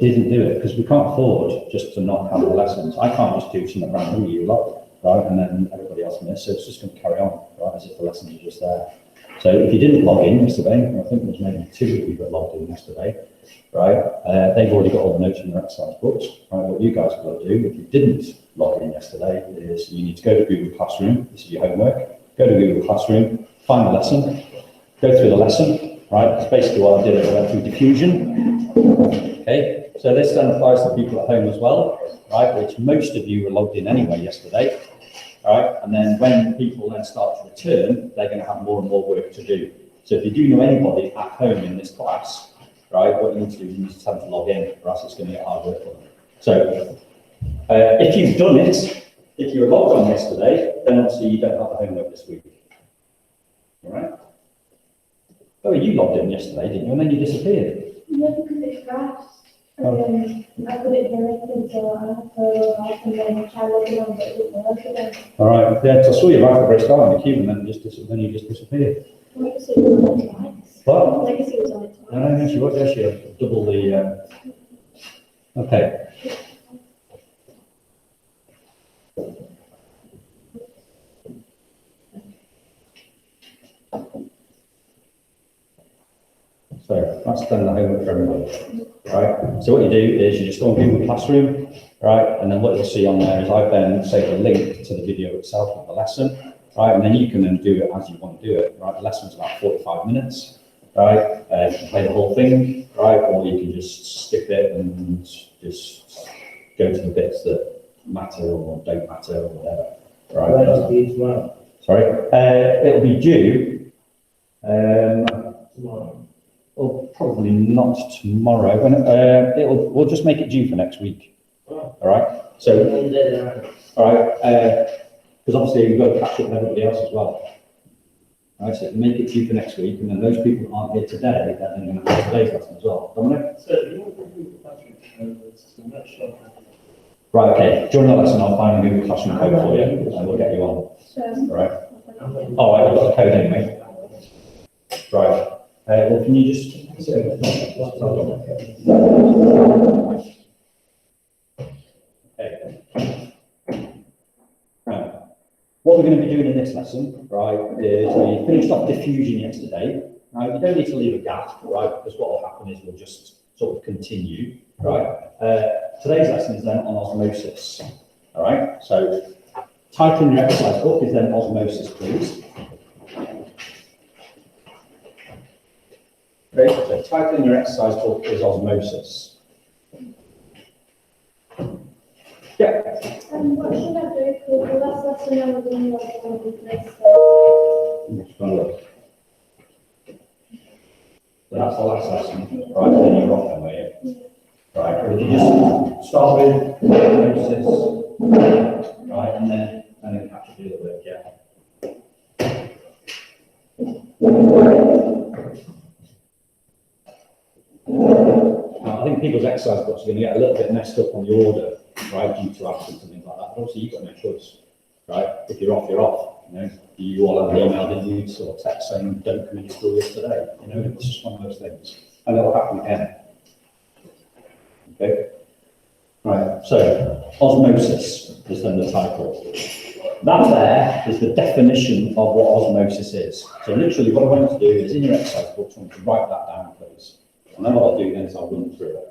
didn't do it because we can't afford just to not have the lessons. I can't just do something randomly, you lot, right, and then everybody else miss. So it's just going to carry on, right, as if the lessons are just there. So if you didn't log in yesterday, I think there was maybe 2 of you that logged in yesterday, right? They've already got all the notes in their exercise books. Right? What you guys have got to do, if you didn't log in yesterday, is you need to go to Google Classroom. This is your homework. Go to Google Classroom, find the lesson, go through the lesson, right? That's basically what I did. I went through diffusion. Okay, so this then applies to people at home as well, right? Which most of you were logged in anyway yesterday. Right, and then when people then start to return, they're going to have more and more work to do. So if you do know anybody at home in this class, right, what you need to do is you need to tell them to log in, or else it's going to get hard work for them. So if you've done it, if you were logged on yesterday, then obviously you don't have the homework this week. All right? Oh, you logged in yesterday, didn't you? And then you disappeared. Yeah, because it crashed. And I couldn't hear anything, so I had to go back and then try logging on, but it didn't work again. All right, yeah, so I saw you right at the very start on the queue, and then you just disappeared. Legacy was on it twice. What? Legacy was on it twice. No, she was, yeah, she had double the, okay. So that's done the homework for everybody, right? So what you do is you just go on Google Classroom, right? And then what you'll see on there is I've then saved a link to the video itself of the lesson, right? And then you can then do it as you want to do it, right? The lesson's about 45 minutes, right? You can play the whole thing, right? Or you can just skip it and just go to the bits that matter or don't matter or whatever, right? When does it be tomorrow? Sorry? It'll be due, Tomorrow. well, probably not tomorrow. We'll just make it due for next week. Oh. All right. So, all right. Because obviously we've got to catch up with everybody else as well. All right. So make it due for next week, and then those people that aren't here today, they're then going to have today's lesson as well. Dominic? So you want to do the classroom system? That's sure. Right. Okay. During the lesson, I'll find a Google Classroom code for you, and we'll get you on. All right. All right. I've got the code anyway. Right. Well, can you just... Okay. Right. What we're going to be doing in this lesson, right, is we finished off diffusion yesterday. Right, you don't need to leave a gap, right, because what will happen is we'll just sort of continue, right. Today's lesson is then on osmosis, all right. So title in your exercise book is then osmosis, please. Okay, so title in your exercise book is osmosis. Yeah. What should I do? Because the last lesson I was in was on this. Just gonna look. So that's the last lesson, right? Then you're off then, were you? Right, would you just start with osmosis, right, and then catch up a little bit, yeah. Now, I think people's exercise books are going to get a little bit messed up on the order, right, due to absence and things like that. But obviously, you've got no choice, right? If you're off, you're off. You know, you all have an email, didn't you, sort of text saying, don't come into school yesterday. You know, it's just one of those things. And it'll happen again. Okay? Right, so osmosis is then the title. That there is the definition of what osmosis is. So literally what I want you to do is in your exercise books, I want you to write that down, please. And then what I'll do then is I'll run through it.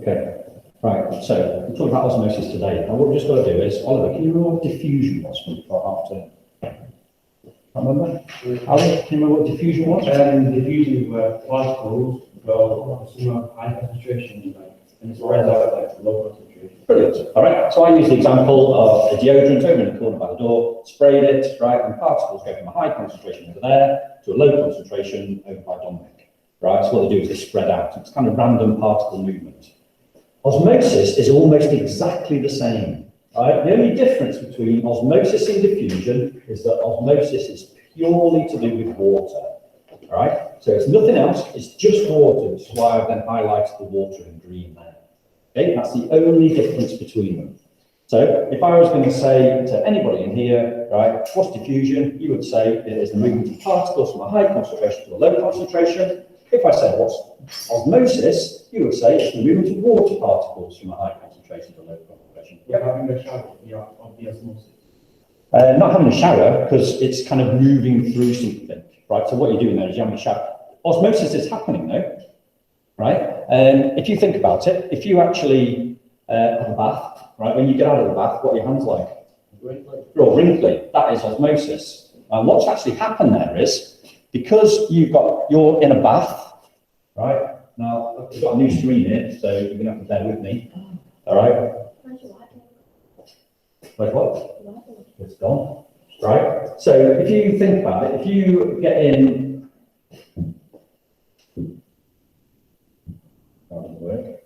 Okay, right, so we're talking about osmosis today. Now what we've just got to do is, Oliver, can you remember what diffusion was for half term? Remember? Alan, can you remember what diffusion was? Diffusion where particles go to some high concentration, like, and it spreads out like low concentration. Brilliant. All right. So I use the example of a deodorant over in the corner by the door, sprayed it, right, and particles go from a high concentration over there to a low concentration over by Dominic. Right. So what they do is they spread out. It's kind of random particle movement. Osmosis is almost exactly the same. Right? The only difference between osmosis and diffusion is that osmosis is purely to do with water. All right? So it's nothing else, it's just water, which is why I've then highlighted the water in green there. Okay, that's the only difference between them. So if I was going to say to anybody in here, right, what's diffusion, you would say it is the movement of particles from a high concentration to a low concentration. If I said what's osmosis, you would say it's the movement of water particles from a high concentration to a low concentration. You're having a shower of the osmosis. Not having a shower, because it's kind of moving through something, right? So what you're doing there is you're having a shower. Osmosis is happening though, right? If you think about it, if you actually have a bath, right? When you get out of the bath, what are your hands like? Wrinkly. You're wrinkly. That is osmosis. And what's actually happened there is, because you're in a bath, right? Now, I've got a new screen here, so you're going to have to bear with me, all right? Wait, what? It's gone, right? So if you think about it, if you get in, that doesn't work.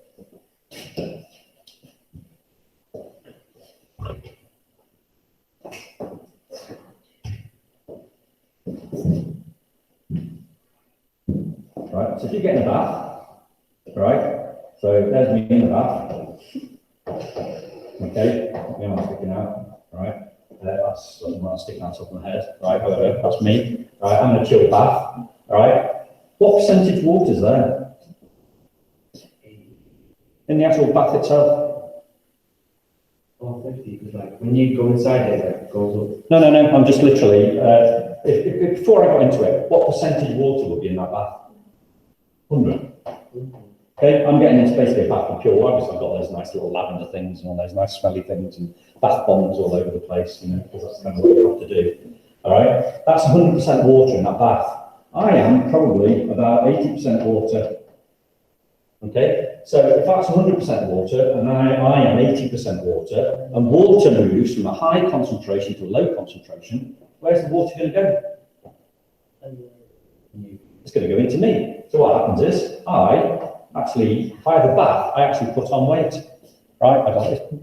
Right, so if you get in a bath, right? So there's me in the bath. Okay, my arm's sticking out, right? That's not sticking out top of my head, right? Whatever, that's me. Right, I'm in a chill bath, right? What percentage water is there in the actual bath itself? 50, because like when you go inside it, like, it goes up. No, I'm just literally, before I got into it, what percentage water would be in that bath? 100. Okay, I'm getting into basically a bath of pure water, so I've got all those nice little lavender things and all those nice smelly things and bath bombs all over the place, you know, because that's kind of what you have to do. All right, that's 100% water in that bath. I am probably about 80% water. Okay, so if that's 100% water and I am 80% water, and water moves from a high concentration to a low concentration, where's the water going to go? It's going to go into me. So what happens is, if I have a bath, I actually put on weight, right? I got this. Do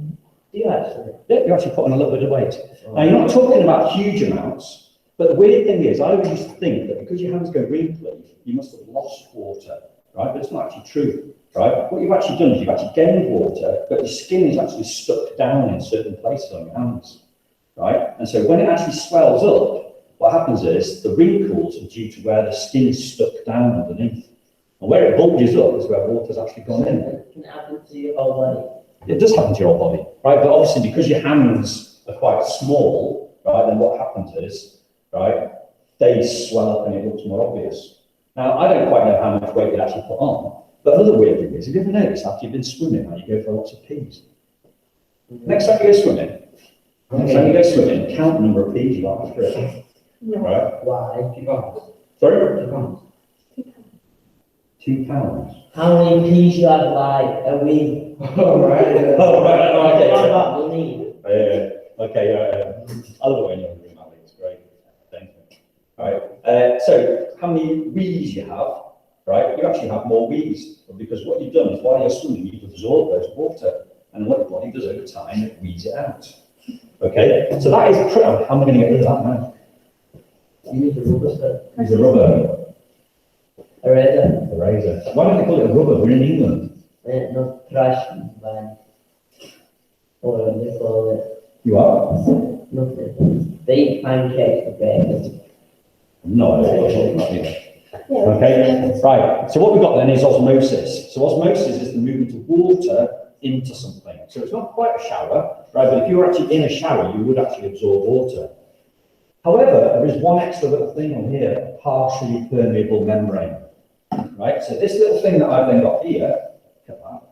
you actually? Yeah, you actually put on a little bit of weight. Now, you're not talking about huge amounts, but the weird thing is, I always used to think that because your hands go wrinkly, you must have lost water, right? But it's not actually true, right? What you've actually done is you've actually gained water, but your skin is actually stuck down in certain places on your hands, right? And so when it actually swells up, what happens is the wrinkles are due to where the skin is stuck down underneath. And where it bulges up is where water's actually gone in. Can it happen to your whole body? It does happen to your whole body, right? But obviously, because your hands are quite small, right, then what happens is, right, they swell up and it looks more obvious. Now, I don't quite know how much weight you actually put on, but another weird thing is, have you ever noticed after you've been swimming, how you go for lots of pees? Next time you go swimming, count the number of pees you have after it, right? Why? 2 pounds. Sorry? 2 pounds. 2 pounds. How many peas you have like a week? Oh, right. Oh, right, okay. What about the need? Okay, other way in your room, Alex, it's great. Thank you. All right, so how many wees you have, right? You actually have more wees, because what you've done is while you're swimming, you've absorbed those water, and what your body does over time, it weeds it out. Okay, so that is pretty, how am I going to get rid of that now? You use a rubber set. Use a rubber, A razor. a razor. Why don't they call it a rubber? We're in England. No trash ban. Or what do they call it? You are? Nothing. They eat pancakes for breakfast. No, I don't know. Yeah. Okay, right. So what we've got then is osmosis. So osmosis is the movement of water into something. So it's not quite a shower, right? But if you were actually in a shower, you would actually absorb water. However, there is one extra little thing on here, partially permeable membrane, right? So this little thing that I've then got here, look at that,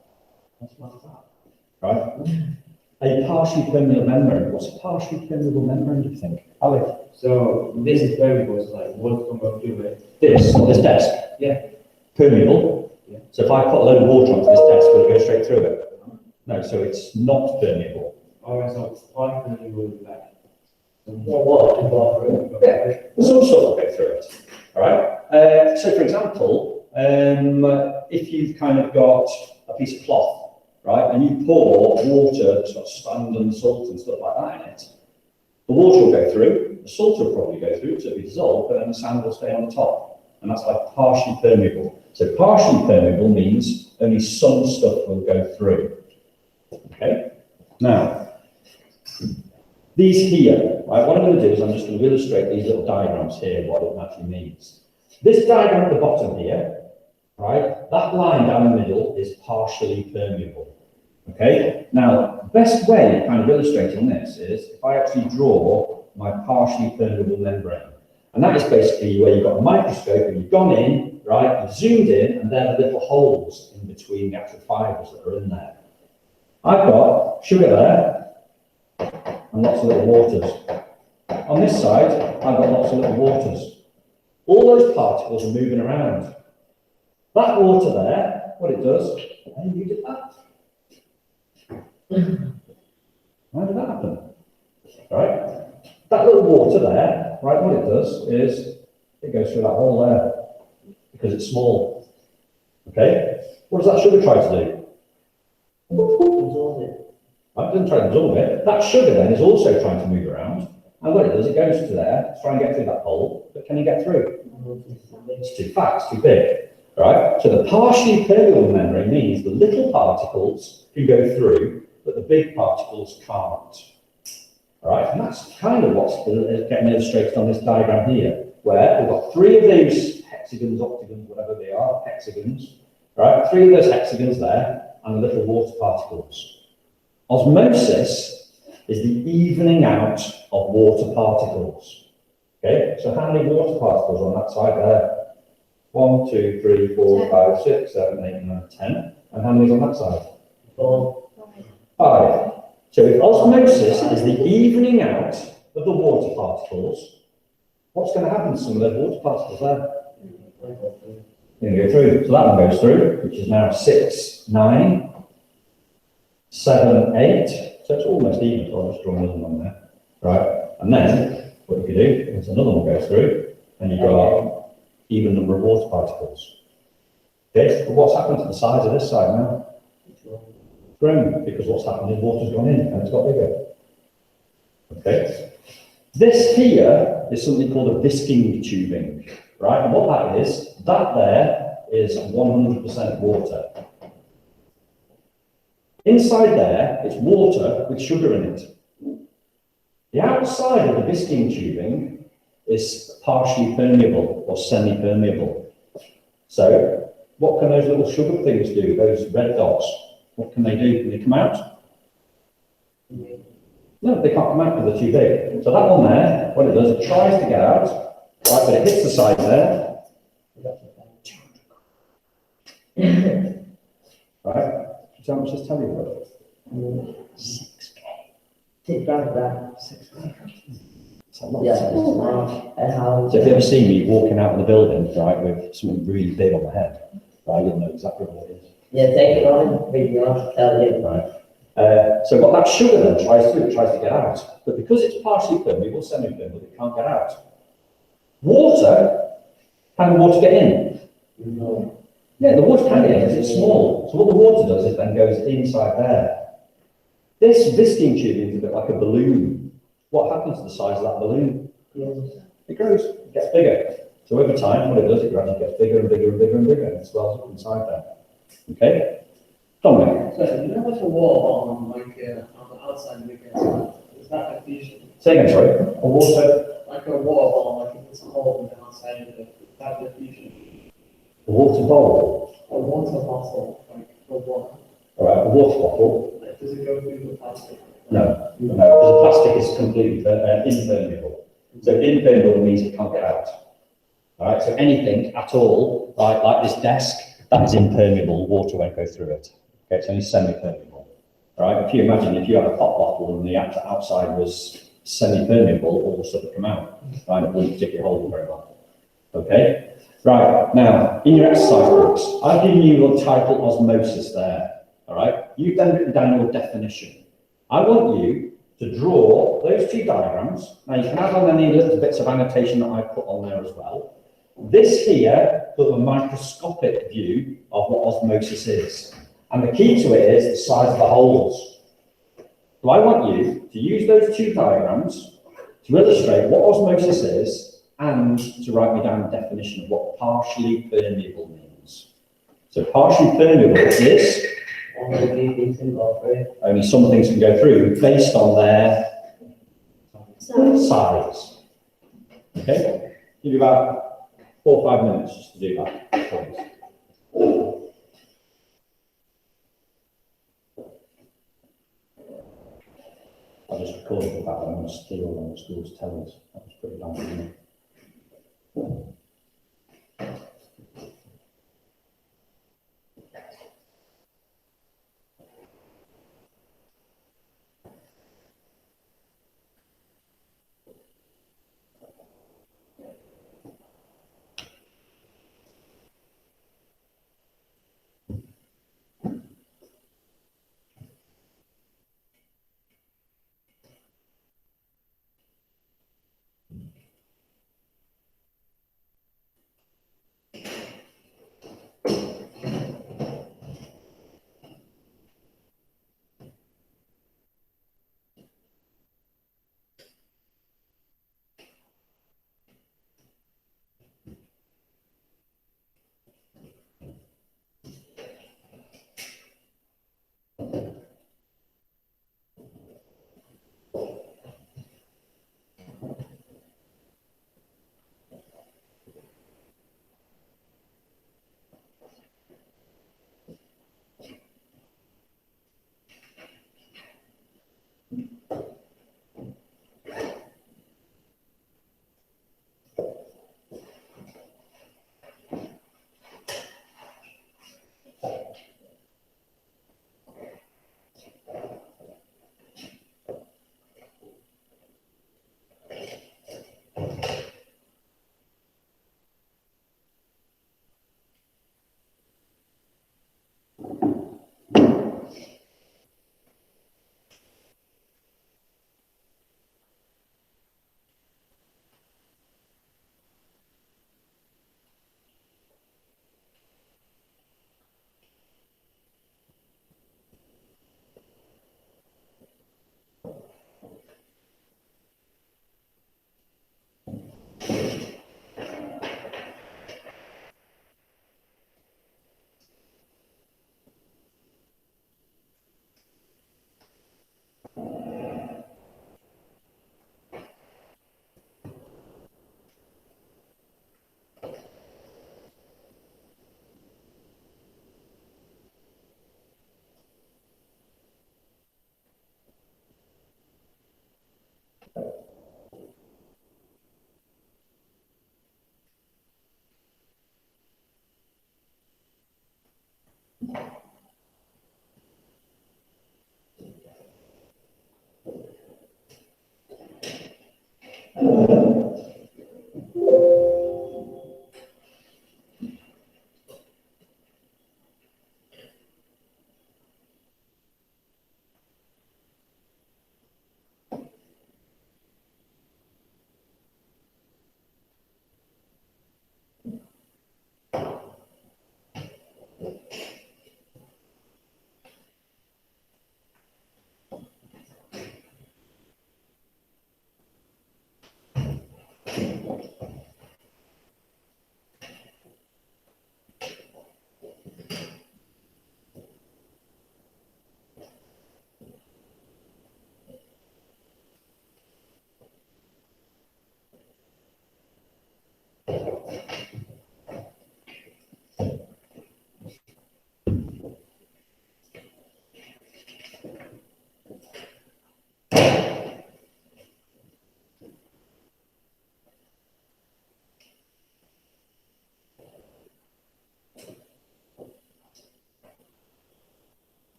What's that? right? A partially permeable membrane. What's a partially permeable membrane, do you think? Alex? So this is permeable, it's like water can go through it. This desk? Yeah. Permeable? Yeah. So if I put a load of water onto this desk, will it go straight through it? No, so it's not permeable. Alright, so partially permeable is like. Well, what to go through? Yeah. Some sort will go through it, all right? So for example, if you've kind of got a piece of cloth, right, and you pour water that's got sand and salt and stuff like that in it, the water will go through, the salt will probably go through, so it'll be dissolved, but then the sand will stay on the top. And that's like partially permeable. So partially permeable means only some stuff will go through. Okay? Now, these here, right, what I'm going to do is I'm just going to illustrate these little diagrams here, what it actually means. This diagram at the bottom here, right, that line down the middle is partially permeable. Okay? Now, the best way of kind of illustrating this is if I actually draw my partially permeable membrane. And that is basically where you've got a microscope and you've gone in, right, you've zoomed in, and there are little holes in between the actual fibres that are in there. I've got sugar there, and lots of little waters. On this side, I've got lots of little waters. All those particles are moving around. That water there, what it does, and you did that. How did that happen? Right? That little water there, right, what it does is it goes through that hole there because it's small. Okay? What does that sugar try to do? Absorb it. Right, it doesn't try to absorb it. That sugar then is also trying to move around. And what it does, it goes to there to try and get through that hole, but can you get through? It's too fat, it's too big. Right? So the partially permeable membrane means the little particles can go through, but the big particles can't. All right, and that's kind of what's getting illustrated on this diagram here, where we've got three of those hexagons, octagons, whatever they are, hexagons, right? Three of those hexagons there, and the little water particles. Osmosis is the evening out of water particles. Okay, so how many water particles on that side there? 1, 2, 3, 4, 5, 6, 7, 8, 9, 10. And how many is on that side? 4. 5. So if osmosis is the evening out of the water particles, what's going to happen to some of those water particles there? They're going to go through. So that one goes through, which is now 6, 9, 7, 8. So it's almost even. So I'll just draw another one there. Right. And then what you can do is another one goes through, and you've got even number of water particles. Okay. But what's happened to the size of this side now? Grown, because what's happened is water's gone in and it's got bigger. Okay. This here is something called a Visking tubing, right? And what that is, that there is 100% water. Inside there, it's water with sugar in it. The outside of the Visking tubing is partially permeable or semi-permeable. So, what can those little sugar things do, those red dots? What can they do? Can they come out? No, they can't come out because they're too big. So that one there, what it does, it tries to get out, right, but it hits the side there. Right? So how much does tell you about? 6K. 6 grand for that. 6K. It's a lot. Yeah. And how? So if you ever see me walking out of the building, right, with something really big on my head, right, you'll know exactly what it is. Yeah, take it on video, tell you. Right. So what that sugar then tries to do, it tries to get out. But because it's partially permeable, semi-permeable, it can't get out. Water, can the water get in? No. Yeah, the water can get in because it's small. So what the water does is then goes inside there. This Visking tubing is a bit like a balloon. What happens to the size of that balloon? It grows, it gets bigger. So over time, what it does, it gradually gets bigger and bigger and bigger and bigger, and it swells up inside there. Okay? Dominic, So, you know, like a wall on the outside of the gas, is that a fusion? say again, sorry. A water, Like a water ball, like if it's a hole on the outside of it, is that a diffusion? a water bowl, A water bottle, like for water, all right, a water bottle. like, does it go through the plastic? No, because the plastic is completely impermeable. So impermeable means it can't get out. All right, so anything at all, like this desk, that is impermeable, water won't go through it. Okay, it's only semi-permeable, right? If you imagine if you had a pop bottle and the outside was semi-permeable, all the stuff would come out, right? It wouldn't particularly hold very well. Okay? Right, now, in your exercise books, I've given you the title osmosis there, all right? You've then written down your definition. I want you to draw those two diagrams. Now, you can add on any little bits of annotation that I put on there as well. This here, sort of a microscopic view of what osmosis is. And the key to it is the size of the holes. So I want you to use those two diagrams to illustrate what osmosis is and to write me down the definition of what partially permeable means. So partially permeable is only some things can go through based on their size. Okay? Give you about 4 or 5 minutes just to do that. I just recorded the fact that I'm going to steal on the school's tellers. That was pretty bad, wasn't it?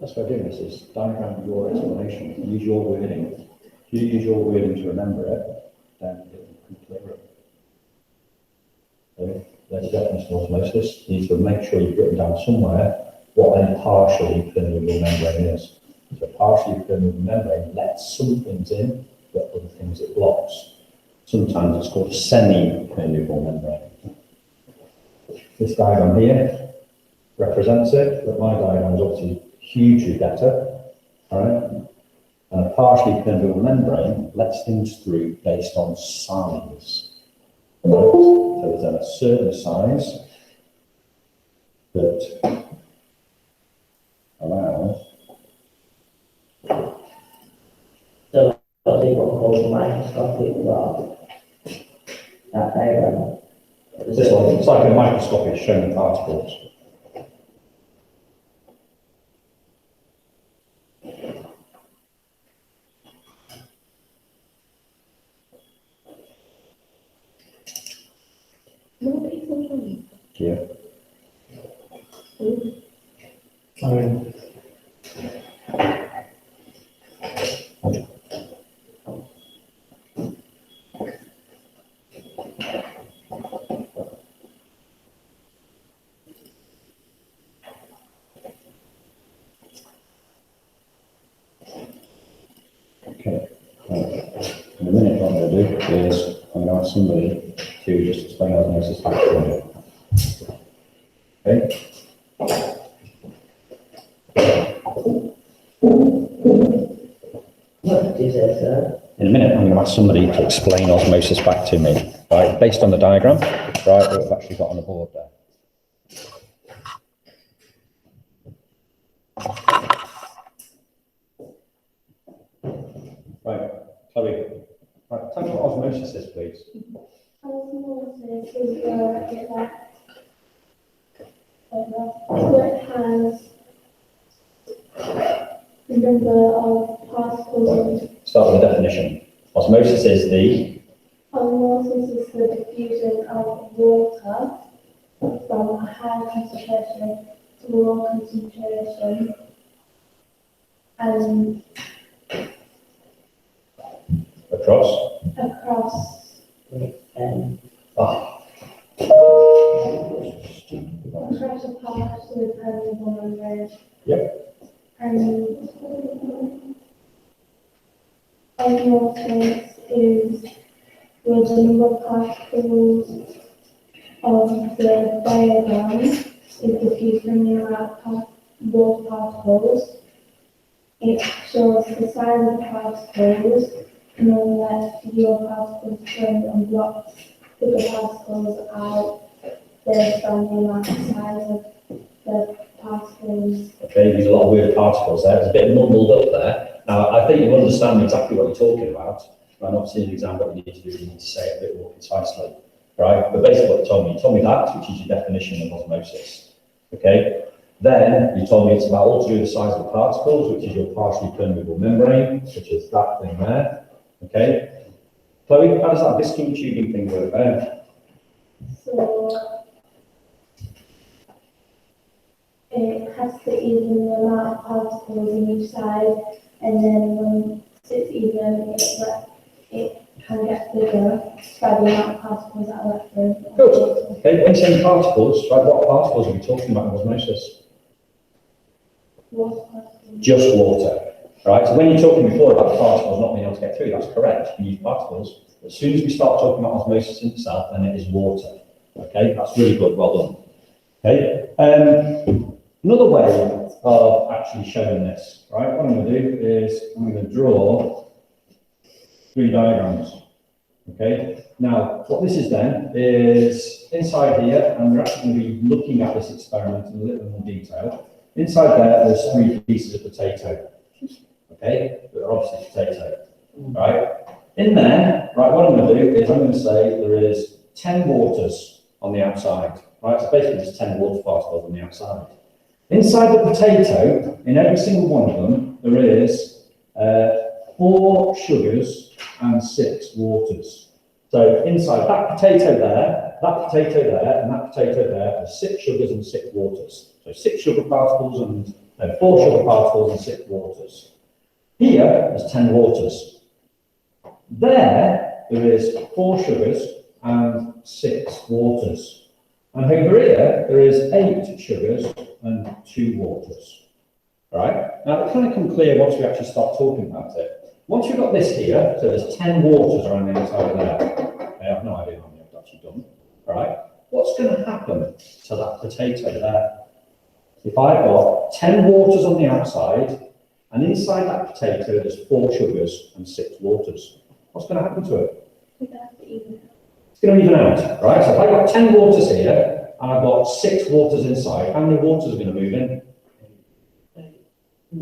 Best way of doing this is diagram your explanation, use your wording. If you use your wording to remember it, then it will become clearer. So there's a definition of osmosis. You need to make sure you've written down somewhere what a partially permeable membrane is. So partially permeable membrane lets some things in, but other things it blocks. Sometimes it's called a semi-permeable membrane. This diagram here represents it, but my diagram is obviously hugely better. All right? And a partially permeable membrane lets things through based on size. So there's a certain size that allows. So what people call microscopic rod. That diagram. This one, it's like a microscope, it's showing particles. No, it's okay. Yeah. Sorry. Okay. In a minute, what I'm going to do is I'm going to ask somebody to just explain osmosis back to me. Okay? What did you say, sir? In a minute, I'm going to ask somebody to explain osmosis back to me, right? Based on the diagram, right, that we've actually got on the board there. Right, Chloe, right, tell me what osmosis is, please. Osmosis is where it has the number of particles. Start with the definition. Osmosis is the Osmosis is the diffusion of water from a high concentration to low concentration and across. Across a partially permeable membrane. Yep. And osmosis is where the number of particles of the diagram is diffused from the amount of both particles. It shows the size of the particles and then lets fewer particles through and blocks bigger particles out based on the amount of size of the particles. Okay, there's a lot of weird particles there. It's a bit mumbled up there. Now, I think you understand exactly what you're talking about. And obviously, in the exam, what you need to do is you need to say it a bit more concisely, right? But basically, what you told me that, which is your definition of osmosis. Okay. Then you told me it's about all to do with the size of the particles, which is your partially permeable membrane, which is that thing there. Okay. Chloe, how does that biscuit tubing thing work there? So it has to even the amount of particles in each side, and then when it's even, it can get bigger by the amount of particles that are left through. Good. Okay, when saying particles, right, what particles are we talking about in osmosis? Water particles. Just water, right? So when you're talking before about particles not being able to get through, that's correct. We use particles. As soon as we start talking about osmosis in itself, then it is water. Okay, that's really good. Well done. Okay. Another way of actually showing this, right? What I'm going to do is I'm going to draw 3 diagrams. Okay. Now, what this is then is inside here, and we're actually going to be looking at this experiment in a little more detail. Inside there's 3 pieces of potato. Okay, but they're obviously potato. Right. In there, right, what I'm going to do is I'm going to say there is 10 waters on the outside. Right, so basically there's 10 water particles on the outside. Inside the potato, in every single one of them, there is 4 sugars and 6 waters. So inside that potato there, and that potato there are 6 sugars and 6 waters. So 6 sugar particles and No, 4 sugar particles and 6 waters. Here, there's 10 waters. There is 4 sugars and 6 waters. And over here, there is 8 sugars and 2 waters. All right? Now, it's going to come clear once we actually start talking about it. Once you've got this here, so there's 10 waters around the outside of there. I have no idea how many I've actually done. All right? What's going to happen to that potato there? If I've got 10 waters on the outside, and inside that potato there's 4 sugars and 6 waters, what's going to happen to it? We're gonna have to even it. It's going to even out, right? So if I've got 10 waters here, and I've got 6 waters inside, how many waters are going to move in? 8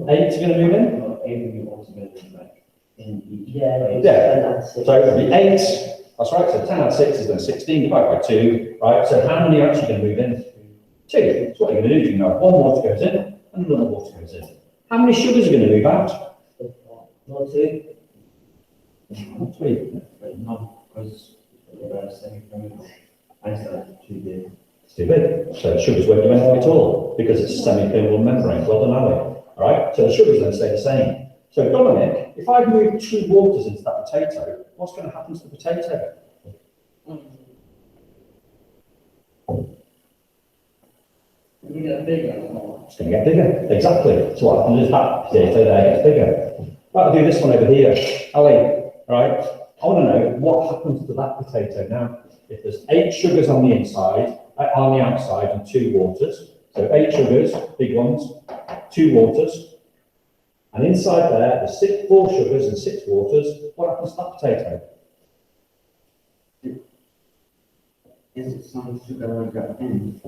are going to move in? Well, 8 of you altogether, like, in each. Yeah. Yeah. So it'll be 8, that's right, so 10 add 6 is then 16, divided by 2, right? So how many are actually going to move in? 2. So what you're going to do is you know 1 water goes in, and another water goes in. How many sugars are going to move out? Not 2. 3. But not, because we're semi-permeable. I started 2 big. It's too big. So the sugars won't do anything at all, because it's a semi-permeable membrane. Well done, Ali. All right? So the sugars then stay the same. So Dominic, if I move 2 waters into that potato, what's going to happen to the potato? We get bigger or more. It's going to get bigger. Exactly. So what happens is that potato there gets bigger. Right, I'll do this one over here. Ali, right? I want to know what happens to that potato now. If there's 8 sugars on the inside, on the outside, and 2 waters. So 8 sugars, big ones, 2 waters. And inside there, there's 4 sugars and 6 waters. What happens to that potato? Is it some sugar will go in?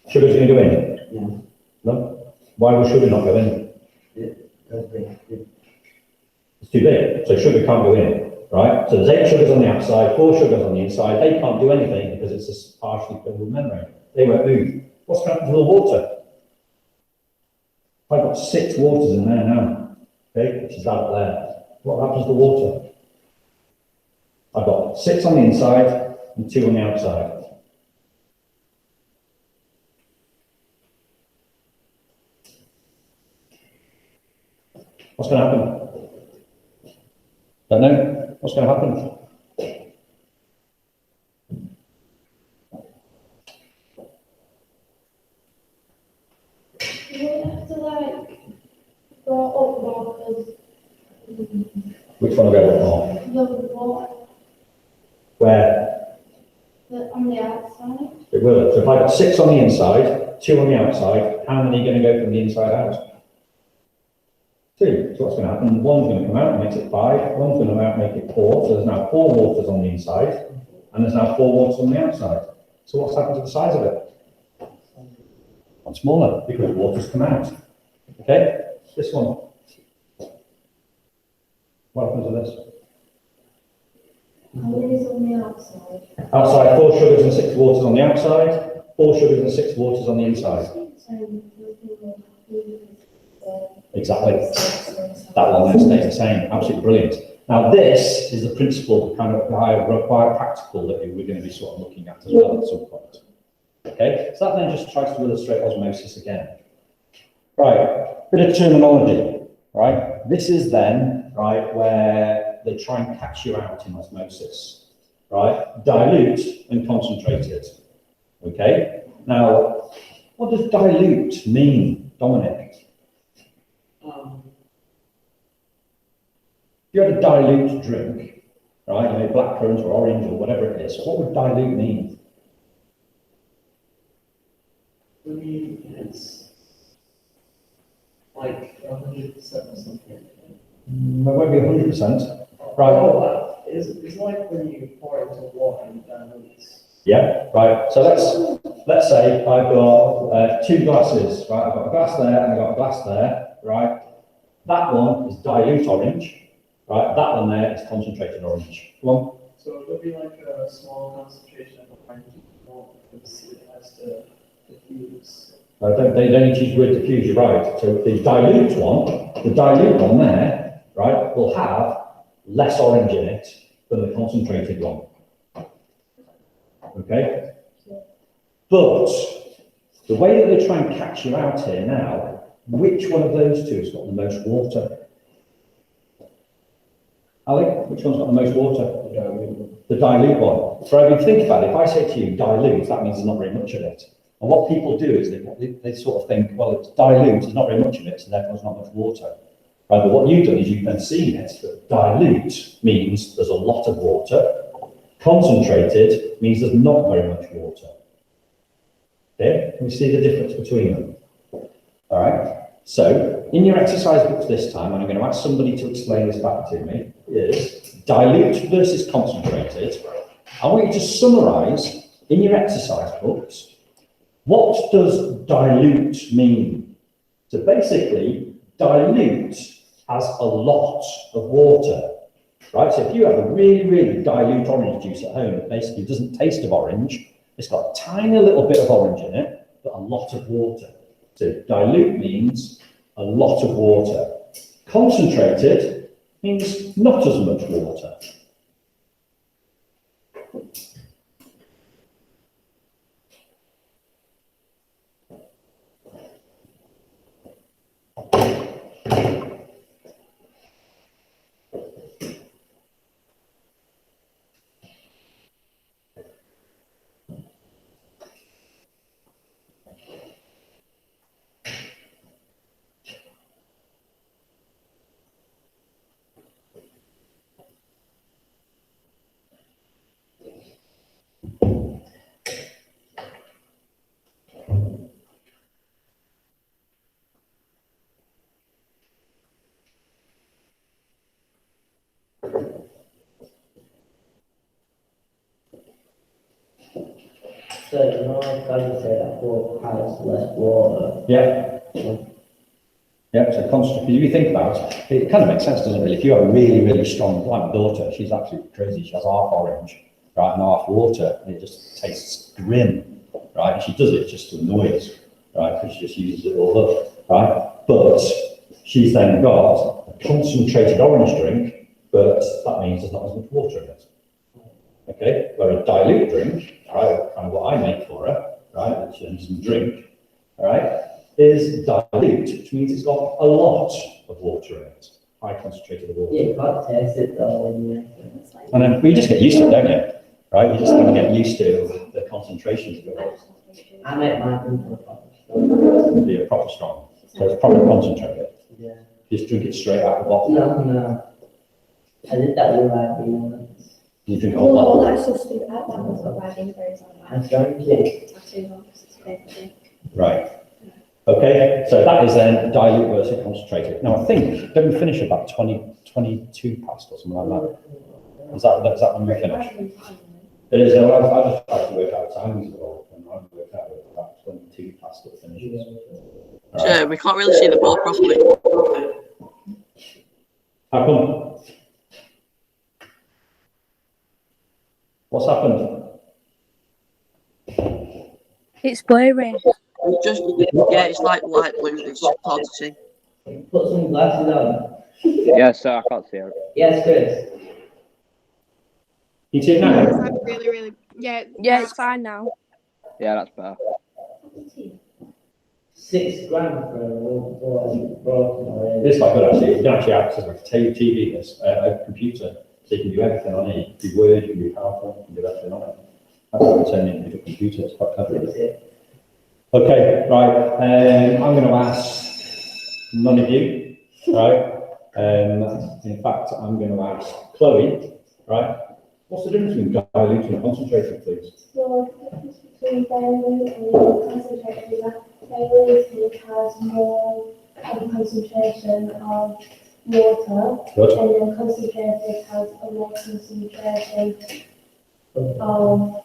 Sugar's going to go in? Yeah. No? Why will sugar not go in? Because they, It's too big, so sugar can't go in, right? So there's 8 sugars on the outside, 4 sugars on the inside. They can't do anything because it's a partially filled membrane. They won't move. What's going to happen to the water? I've got 6 waters in there now, okay, which is that up there. What happens to the water? I've got 6 on the inside and 2 on the outside. What's going to happen? Don't know. What's going to happen? You would have to like go up more because Which one will go up more? the water Where? on the outside. It will. So if I've got 6 on the inside, 2 on the outside, how many are going to go from the inside out? 2. So what's going to happen? One's going to come out and makes it 5. One's going to come out and make it 4. So there's now 4 waters on the inside, and there's now 4 waters on the outside. So what's happened to the size of it? One smaller, because water's come out. Okay? This one. What happens to this? How many is on the outside? Outside, 4 sugars and 6 waters on the outside, 4 sugars and 6 waters on the inside. Exactly. That one then stays the same. Absolutely brilliant. Now, this is the principle, kind of quite practical that we're going to be sort of looking at as well at some point. Okay, so that then just tries to illustrate osmosis again. Right, bit of terminology. Right, this is then right where they try and catch you out in osmosis. Right, dilute and concentrated. Okay, now what does dilute mean, Dominic? If you had a dilute drink, right, you know, blackcurrant or orange or whatever it is, what would dilute mean? I mean, it's like 100% or something. It won't be 100%. Right. Oh, it's like when you pour it into water and dilutes. Yeah, right. So let's say I've got 2 glasses, right? I've got a glass there and I've got a glass there, right? That one is dilute orange, right? That one there is concentrated orange. Come on. So it would be like a small concentration of orange water because it has to diffuse. They don't need to use the word diffuse, you're right. So the dilute one there, right, will have less orange in it than the concentrated one. Okay? But the way that they try and catch you out here now which one of those two has got the most water? Ali, which one's got the most water? The dilute one. So if you think about it, if I say to you dilute, that means there's not very much of it. And what people do is they sort of think, well, it's dilute, there's not very much of it, so therefore there's not much water. Right, but what you've done is you've then seen it, that dilute means there's a lot of water. Concentrated means there's not very much water. Okay, can we see the difference between them? All right, so in your exercise books this time, and I'm going to ask somebody to explain this back to me, is dilute versus concentrated. I want you to summarise in your exercise books, what does dilute mean? So basically, dilute has a lot of water. Right, so if you have a really, really dilute orange juice at home, it basically doesn't taste of orange. It's got a tiny little bit of orange in it, but a lot of water. So dilute means a lot of water. Concentrated means not as much water. So, you know, like I said, that water has less water. Yeah. Yeah, so concentrate, if you think about it, it kind of makes sense, doesn't it, really? If you have a really, really strong, like my daughter, she's absolutely crazy, she has half orange, right, and half water, and it just tastes grim, right, and she does it just to annoy us, right, because she just uses it all up, right, but she's then got a concentrated orange drink, but that means there's not as much water in it, okay, where a dilute drink, right, kind of what I make for her, right, which she doesn't drink, all right, is dilute, which means it's got a lot of water in it, high concentrated water. Yeah, you can't taste it though when you And then we just get used to it, don't you? Right? You just kind of get used to the concentrations of it. I make my drink for the proper. Be a proper strong. So it's proper concentrated. Yeah. Just drink it straight out of the bottle. No. I did that with my beer once. You drink a whole bottle. Let's just do that. That was what Riding Berries on I drank it. Right. Okay, so that is then dilute versus concentrated. Now I think, don't we finish about 22 past or something like that? Is that when we finish? It is, I just tried to work out times of all, and I've worked out about 22 past it finishes. So we can't really see the ball properly. How come? What's happened? It's blurry. Just, yeah, it's like light blue, it's hard to see. Put some glasses on. Yes, sir, I can't see it. Yes, Chris. You see it Is now? that really, yeah, it's fine now. Yeah, that's better. 6 grand for a little broken already. This is quite good actually. You can actually access like a TV, this, a computer, so you can do everything on it. You can do Word, you can do PowerPoint, you can do everything on it. That's what it's turning into a computer. It's quite clever. That's it. Okay, right. I'm going to ask none of you, right? In fact, I'm going to ask Chloe, right? What's the difference between dilute and concentrated, please? So the difference between dilute and concentrated is that dilute has more concentration of water, Good. and then concentrated has a more concentration of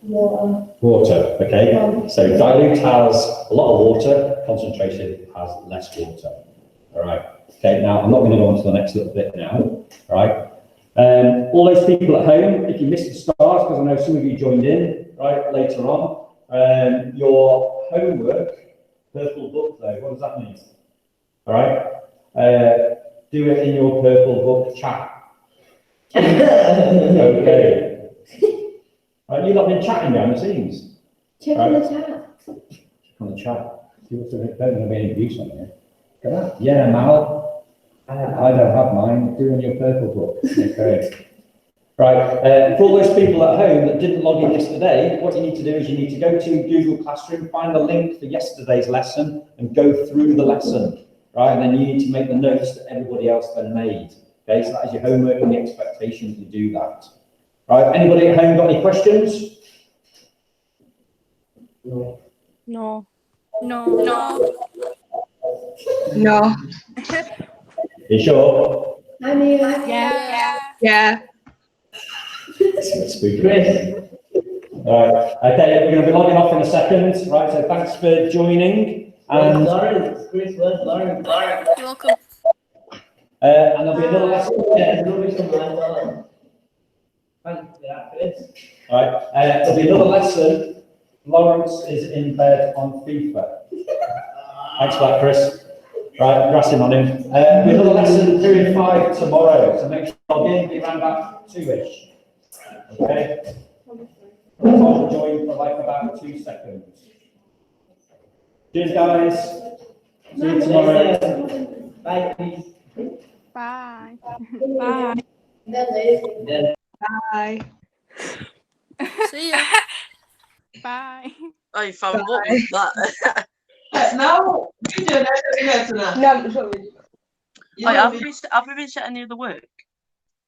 water. Water, okay? So dilute has a lot of water, concentrated has less water. All right. Okay, now I'm not going to go on to the next little bit now. All right. All those people at home, if you missed the start, because I know some of you joined in, right, later on, your homework, purple book though, what does that mean? All right. Do it in your purple book chat. Okay. Right, you've not been chatting behind the scenes. Check Right. on the chat. On the chat. Don't want to be any use on it. Come on. Yeah, Mal. I don't have mine. Do on your purple book. Okay. Right. For all those people at home that didn't log in yesterday, what you need to do is you need to go to Google Classroom, find the link for yesterday's lesson, and go through the lesson. Right. And then you need to make the notes that everybody else then made. Okay. So that is your homework and the expectation that you do that. Right. Anybody at home got any questions? No. No. No. No. You sure? I mean, Yeah. It's a bit spooky. All right. Okay, we're going to be logging off in a second. Right. So thanks for joining. And Lawrence, Chris, where's Lawrence? You're welcome. and there'll be another lesson. Yeah, rubbish on my door. Thanks for that, Chris. All right. There'll be another lesson. Lawrence is in bed on FIFA. Thanks for that, Chris. Right, grassing on him. We've got a lesson 3 and 5 tomorrow, so make sure you log in, be around about 2-ish. Okay? I'll join for like about 2 seconds. Cheers, guys. See you tomorrow. Bye, Chris. Bye. Bye. Then Bye. See ya. Bye. I found what was that? Now, you do that, No, I'm sorry. Have we been set any of the work?